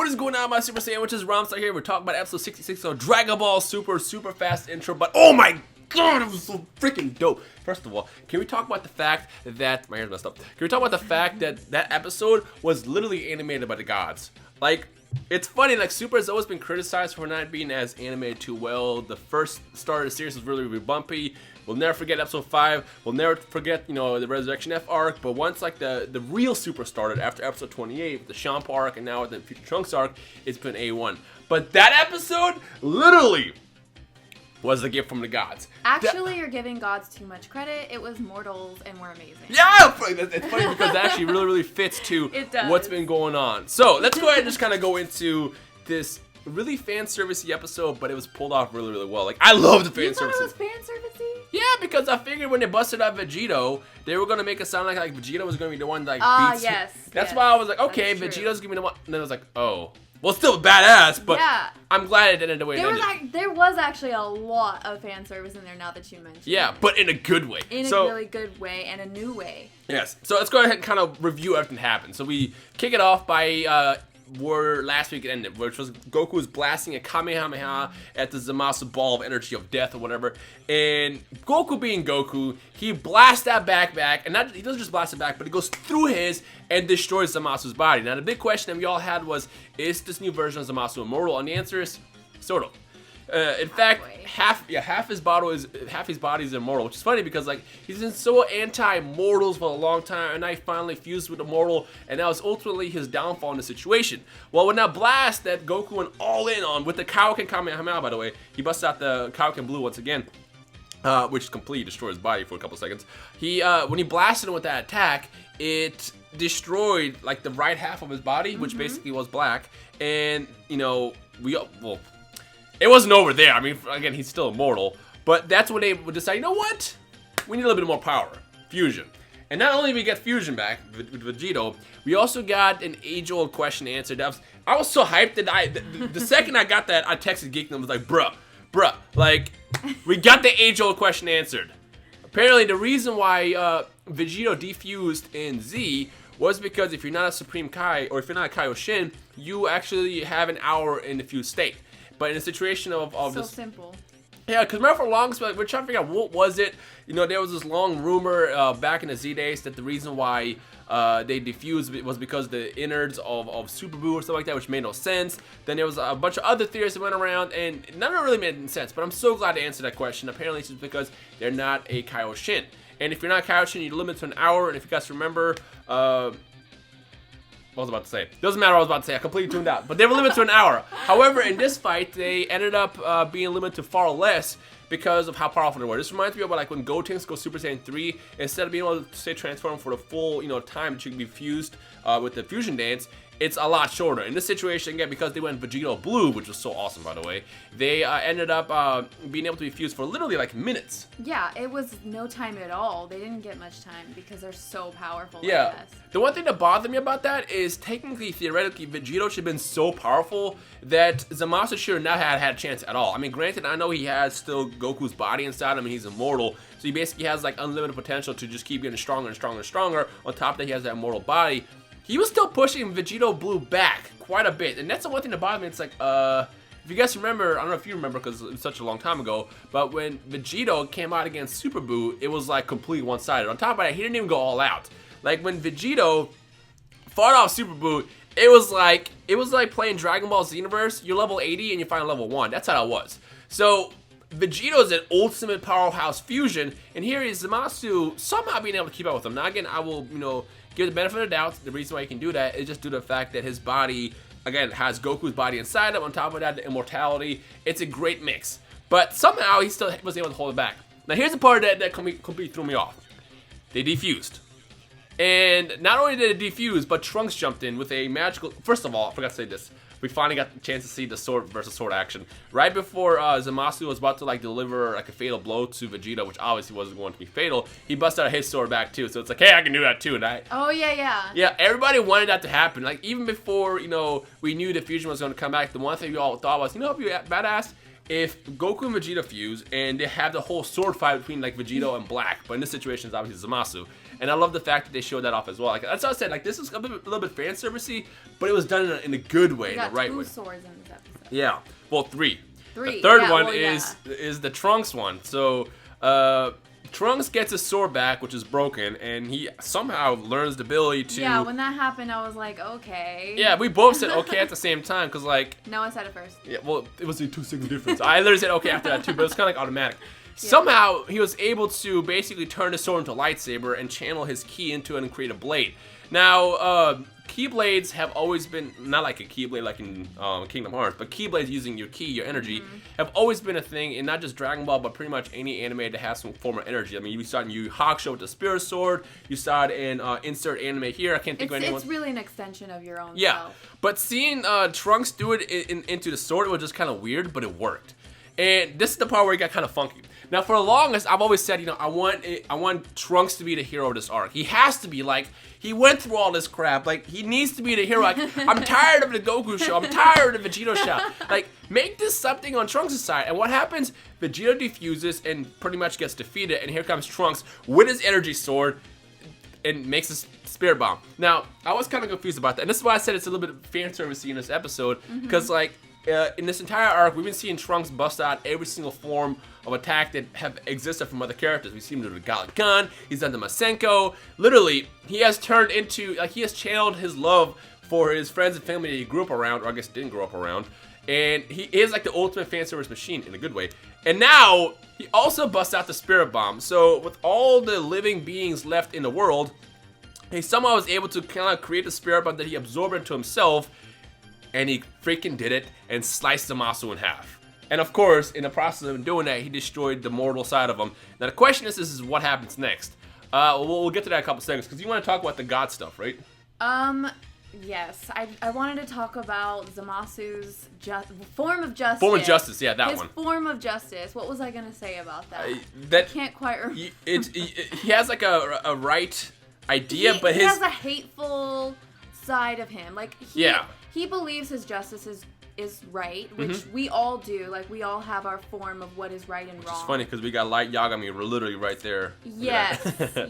What is going on, my Super Sandwiches? Rhymestyle here. We're talking about episode 66 of Dragon Ball Super fast intro, but oh my god, it was so freaking dope. First of all, can we talk about the fact that, my hair's messed up. Can we talk about the fact that that episode was literally animated by the gods? Like, it's funny, like, Super has always been criticized for not being as animated too well. The first start of the series was really, really bumpy. We'll never forget episode 5. We'll never forget, you know, the Resurrection F arc. But once, like, the real Super started after episode 28, the Champa arc, and now with the Future Trunks arc, it's been A1. But that episode, literally, was the gift from the gods. Actually, you're giving gods too much credit. It was mortals, and we're amazing. Yeah! It's funny because that actually really, really fits to what's been going on. So, let's go ahead and just kind of go into this really fan servicey episode, but it was pulled off really, really well. Like, I love the fan service. You thought it was fan servicey? Yeah, because I figured when they busted out Vegito, they were gonna make it sound like Vegito was gonna be the one that beats. Yes. That's why I was like, okay, Vegito's gonna be the one. And then I was like, oh, well, still badass, but yeah. I'm glad it ended the way it ended. There was actually a lot of fan service in there now that you mentioned. Yeah, but in a good way. In a really good way and a new way. Yes. So let's go ahead and kind of review everything that happened. So we kick it off by where last week it ended, which was Goku was blasting a Kamehameha at the Zamasu ball of energy of death or whatever, and Goku being Goku, he blasts that back, and he doesn't just blast it back, but it goes through his and destroys Zamasu's body. Now the big question that we all had was, is this new version of Zamasu immortal? And the answer is, sort of. In fact, half his body is immortal, which is funny because like he's been so anti-mortals for a long time, and now he finally fused with a mortal, and that was ultimately his downfall in the situation. Well, when that blast that Goku went all in on with the Kaioken Kamehameha, by the way, he busts out the Kaioken Blue once again, which completely destroys his body for a couple seconds. He when he blasted him with that attack, it destroyed like the right half of his body, which basically was black, and you know it wasn't over there. I mean, again, he's still immortal. But that's when they would decide, you know what? We need a little bit more power. Fusion. And not only did we get Fusion back with Vegito, we also got an age-old question answered. I was so hyped that the second I got that, I texted Geek and was like, bruh, like, we got the age-old question answered. Apparently, the reason why Vegito defused in Z was because if you're not a Supreme Kai, or if you're not a Kaioshin, you actually have an hour in the fused state. But in a situation of so this, simple. Yeah, because remember for long, we're trying to figure out what was it. You know, there was this long rumor back in the Z days that the reason why they defused was because the innards of Super Buu or something like that, which made no sense. Then there was a bunch of other theories that went around, and none of it really made sense. But I'm so glad to answer that question. Apparently, it's just because they're not a Kaioshin. And if you're not a Kaioshin, you're limited to an hour. And if you guys remember, what was I about to say? Doesn't matter what I was about to say. I completely tuned out. But they were limited to an hour. However, in this fight, they ended up being limited to far less because of how powerful they were. This reminds me of like when Gotenks go Super Saiyan 3, instead of being able to stay transformed for the full, you know, time that you can be fused with the fusion dance, it's a lot shorter. In this situation, again, because they went Vegito Blue, which was so awesome, by the way, they ended up being able to be fused for literally like minutes. Yeah, it was no time at all. They didn't get much time because they're so powerful. Yeah. The one thing that bothered me about that is technically, theoretically, Vegito should have been so powerful that Zamasu should not have had a chance at all. I mean, granted, I know he has still Goku's body inside him and he's immortal, so he basically has like unlimited potential to just keep getting stronger and stronger and stronger. On top of that, he has that immortal body. He was still pushing Vegito Blue back quite a bit, and that's the one thing that bothered me. It's like, if you guys remember, I don't know if you remember because it was such a long time ago, but when Vegito came out against Super Buu, it was like completely one-sided. On top of that, he didn't even go all out. Like when Vegito fought off Super Buu, it was like playing Dragon Ball Xenoverse. You're level 80 and you find level 1. That's how it was. So Vegito is an ultimate powerhouse fusion, and here is Zamasu somehow being able to keep up with him. Now again, I will, you know, give the benefit of the doubt. The reason why he can do that is just due to the fact that his body, again, has Goku's body inside him. On top of that, the immortality. It's a great mix. But somehow he still was able to hold it back. Now here's the part that completely threw me off. They defused. And not only did it defuse, but Trunks jumped in with a magical... First of all, I forgot to say this. We finally got the chance to see the sword versus sword action. Right before Zamasu was about to like deliver like a fatal blow to Vegeta, which obviously wasn't going to be fatal, he busted out his sword back too. So it's like, hey, I can do that too. And oh, yeah. Yeah, everybody wanted that to happen. Like even before, you know, we knew the fusion was going to come back, the one thing we all thought was, you know, it'd be badass. if Goku and Vegeta fuse and they have the whole sword fight between like Vegito and Black, but in this situation it's obviously Zamasu. And I love the fact that they showed that off as well. Like that's what I said. Like this is a little bit fan servicey, but it was done in a good way, in the right way. Two swords in this episode. Yeah, well, three. Three. The third yeah, one well, is the Trunks one. So Trunks gets his sword back, which is broken, and he somehow learns the ability to. Yeah, when that happened, I was like, okay. Yeah, we both said okay at the same time, because like. No, I said it first. Yeah, well, it was a 2-second difference. I literally said okay after that too, but it's kind of like automatic. Yeah. Somehow he was able to basically turn his sword into a lightsaber and channel his ki into it and create a blade. Now, Keyblades have always been, not like a Keyblade like in Kingdom Hearts, but Keyblades using your ki, your energy, have always been a thing in not just Dragon Ball, but pretty much any anime that has some form of energy. I mean, you saw it in Yu Hakusho with the Spirit Sword, you saw it in insert anime here, I can't think of anyone. It's really an extension of your own self. But seeing Trunks do it into the sword was just kind of weird, but it worked. And this is the part where it got kind of funky. Now, for the longest, I've always said, I want Trunks to be the hero of this arc. He has to be. Like, he went through all this crap. Like, he needs to be the hero. Like, I'm tired of the Goku show. I'm tired of the Vegito show. Like, make this something on Trunks' side. And what happens? Vegito defuses and pretty much gets defeated. And here comes Trunks with his energy sword and makes his spirit bomb. Now, I was kind of confused about that. And this is why I said it's a little bit fan service-y in this episode. Because, like, in this entire arc, we've been seeing Trunks bust out every single form of attack that have existed from other characters. We've seen him do the Gallic Gun, he's done the Masenko. Literally, he has turned into, like, he has channeled his love for his friends and family that he grew up around, or I guess didn't grow up around. And he is like the ultimate fan service machine in a good way. And now, he also busts out the Spirit Bomb. So, with all the living beings left in the world, he somehow was able to kind of create the Spirit Bomb that he absorbed into himself. And he freaking did it and sliced Zamasu in half. And of course, in the process of doing that, he destroyed the mortal side of him. Now the question is what happens next? We'll get to that in a couple seconds, because you want to talk about the God stuff, right? Yes. I wanted to talk about Zamasu's form of justice. Form of justice, yeah, that his one. His form of justice. What was I going to say about that? I can't quite remember. He has like a right idea, but he has a hateful side of him. Like, he believes his justice is right, which we all do. Like, we all have our form of what is right and wrong. It's funny because we got Light Yagami literally right there. Yes,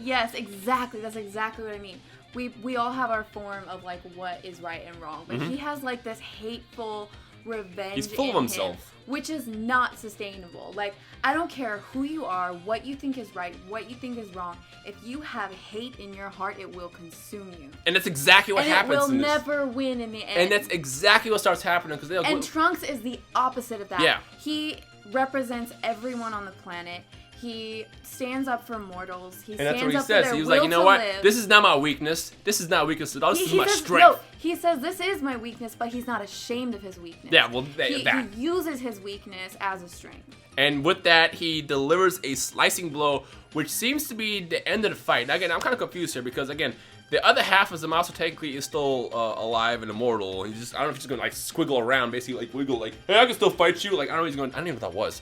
yes, exactly. That's exactly what I mean. We all have our form of like what is right and wrong, but he has like this hateful revenge. He's full of himself, which is not sustainable. Like, I don't care who you are, what you think is right, what you think is wrong. If you have hate in your heart, it will consume you. And that's exactly what happens. It will never win in the end. And that's exactly what starts happening because Trunks is the opposite of that. Yeah. He represents everyone on the planet. He stands up for mortals. He stands up for their will to live. He was like, you know what? This is not my weakness. This is not weakness at all. This is my strength. No, he says this is my weakness, but he's not ashamed of his weakness. Yeah, well, he uses his weakness as a strength. And with that, he delivers a slicing blow, which seems to be the end of the fight. Now, again, I'm kind of confused here because, again, the other half of Zamasu technically is still alive and immortal. He's just, I don't know if he's going to, like, squiggle around, basically, like, wiggle, like, hey, I can still fight you. Like, I don't know if he's going, I don't even know what that was.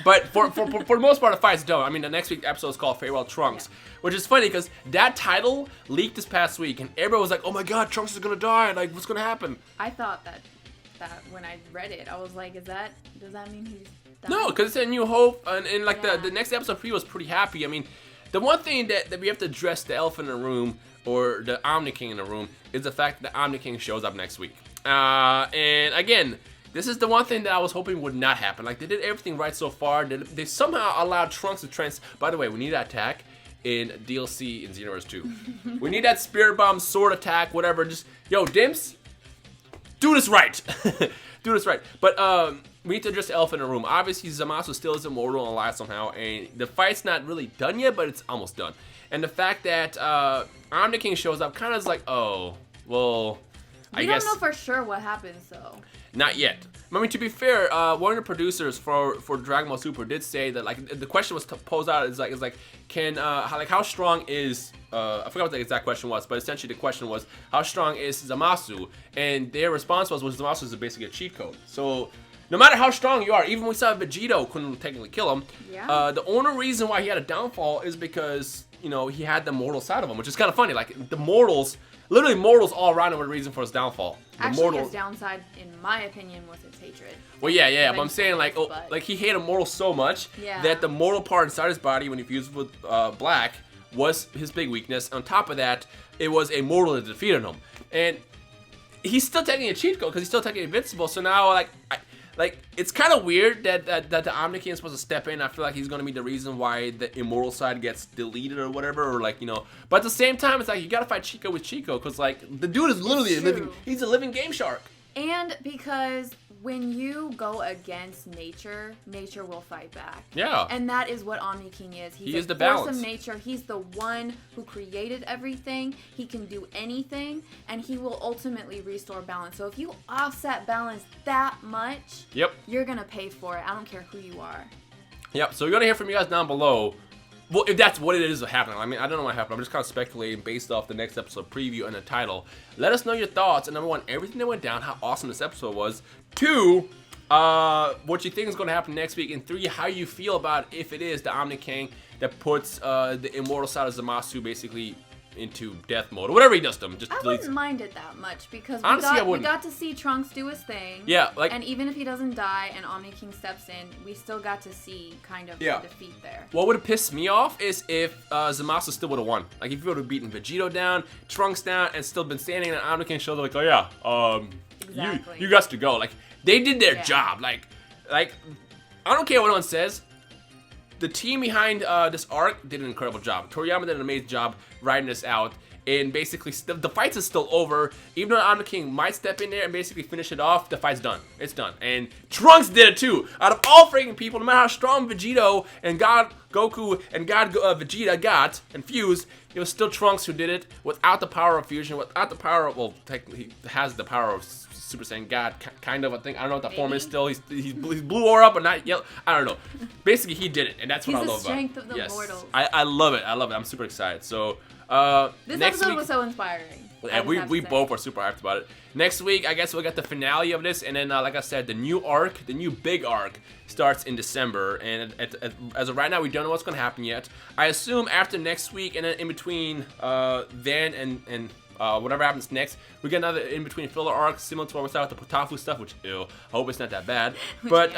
But for the most part, the fight's done. I mean, the next week's episode is called Farewell Trunks, which is funny because that title leaked this past week, and everyone was like, oh my god, Trunks is going to die. Like, what's going to happen? I thought that when I read it, I was like, does that mean he's dying? No, because it's a New Hope, and like, the next episode for you was pretty happy. I mean, the one thing that we have to address the elephant in the room, or the Omni King in the room, is the fact that the Omni King shows up next week. And again, this is the one thing that I was hoping would not happen. Like, they did everything right so far. They somehow allowed Trunks to by the way, we need that attack in DLC in Xenoverse 2. We need that Spirit Bomb, sword attack, whatever. Just, yo, Dimps, do this right. Do this right. But we need to address the elephant in the room. Obviously, Zamasu still is immortal and alive somehow. And the fight's not really done yet, but it's almost done. And the fact that Omni King shows up kind of is like, oh, well, I guess. We don't know for sure what happens, though. Not yet. I mean, to be fair, one of the producers for Dragon Ball Super did say that, like, the question was posed out is like, can how strong is I forgot what the exact question was, but essentially the question was, how strong is Zamasu? And their response was Zamasu is basically a cheat code. So no matter how strong you are, even when we saw Vegito couldn't technically kill him. Yeah. The only reason why he had a downfall is because he had the mortal side of him, which is kind of funny. Like, the mortals literally mortals all around him were the reason for his downfall. Actually, his downside, in my opinion, was his hatred. Well, yeah, but I'm saying like he hated mortals so much that the mortal part inside his body when he fused with Black was his big weakness. On top of that, it was a mortal that defeated him, and he's still taking a cheat code because he's still taking invincible. So now, it's kind of weird that the Omni King is supposed to step in. I feel like he's going to be the reason why the immortal side gets deleted or whatever, or But at the same time, it's like you got to fight Chico with Chico because the dude is literally he's a living game shark. And because when you go against nature, nature will fight back. Yeah. And that is what Omni King is. He is the force balance of nature. He's the one who created everything. He can do anything, and he will ultimately restore balance. So if you offset balance that much, you're gonna pay for it. I don't care who you are. Yep. So we're gonna hear from you guys down below. Well, if that's what it is happening. I mean, I don't know what happened. I'm just kind of speculating based off the next episode preview and the title. Let us know your thoughts. And number one, everything that went down, how awesome this episode was. 2, what you think is going to happen next week. And 3, how you feel about if it is the Omni King that puts the immortal side of Zamasu basically into death mode or whatever he does to him. I wouldn't mind it that much because honestly, we got to see Trunks do his thing. Yeah, and even if he doesn't die and Omni King steps in, we still got to see kind of the defeat there. What would have pissed me off is if Zamasu still would have won. Like if he would have beaten Vegito down, Trunks down, and still been standing, and Omni King shows up like, oh yeah, exactly. you got to go. Like they did their job. Like I don't care what anyone says. The team behind this arc did an incredible job. Toriyama did an amazing job writing this out. And basically, the fight is still over. Even though Omni King might step in there and basically finish it off, the fight's done. It's done. And Trunks did it too. Out of all freaking people, no matter how strong Vegito and God Goku and God Vegeta got and fused, it was still Trunks who did it without the power of fusion, without the power of, well, technically he has the power of Super Saiyan God, kind of, I think. I don't know what the form is still. He's blue aura up, but not yellow. I don't know. Basically, he did it, and that's what I love about it. He's the strength of the mortals. I love it. I'm super excited. So, this episode was so inspiring. Yeah, we both were super hyped about it. Next week, I guess we'll get the finale of this, and then, like I said, the new arc, the new big arc, starts in December. And as of right now, we don't know what's going to happen yet. I assume after next week, and then in between then and whatever happens next, we get another in-between filler arc similar to what we saw with the Potafu stuff, which, ew, I hope it's not that bad. But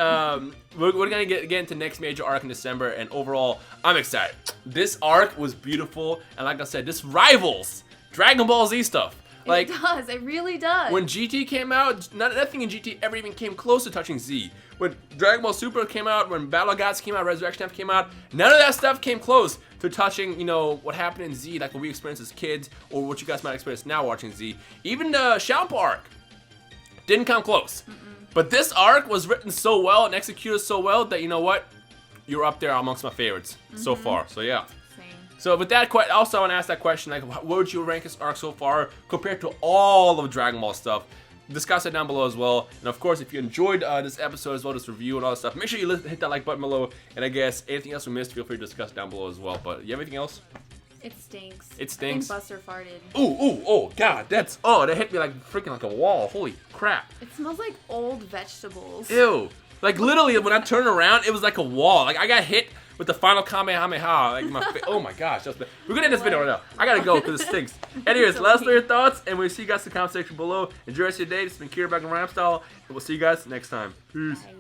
we're going to get into next major arc in December, and overall, I'm excited. This arc was beautiful, and like I said, this rivals Dragon Ball Z stuff. Like, it does. It really does. When GT came out, nothing in GT ever even came close to touching Z. When Dragon Ball Super came out, when Battle of Gods came out, Resurrection F came out, none of that stuff came close to touching, what happened in Z, like what we experienced as kids, or what you guys might experience now watching Z. Even the Shampoo arc didn't come close. But this arc was written so well and executed so well that, you know what? You're up there amongst my favorites so far. So, yeah. So with that, also I want to ask that question, like, what would you rank this arc so far compared to all of Dragon Ball stuff? Discuss it down below as well. And of course, if you enjoyed this episode as well, this review and all that stuff, make sure you hit that like button below. And I guess anything else we missed, feel free to discuss down below as well. But you have anything else? It stinks. It stinks? I think Buster farted. Oh, God, that hit me like freaking like a wall. Holy crap. It smells like old vegetables. Ew. Like literally, when I turned around, it was like a wall. Like I got hit with the final Kamehameha. Like oh my gosh. We're gonna end this video right now. I gotta go because it stinks. Anyways, let us know your thoughts, and we'll see you guys in the comment section below. Enjoy the rest of your day. This has been Kira back in Rhymestyle, and we'll see you guys next time. Peace. Bye.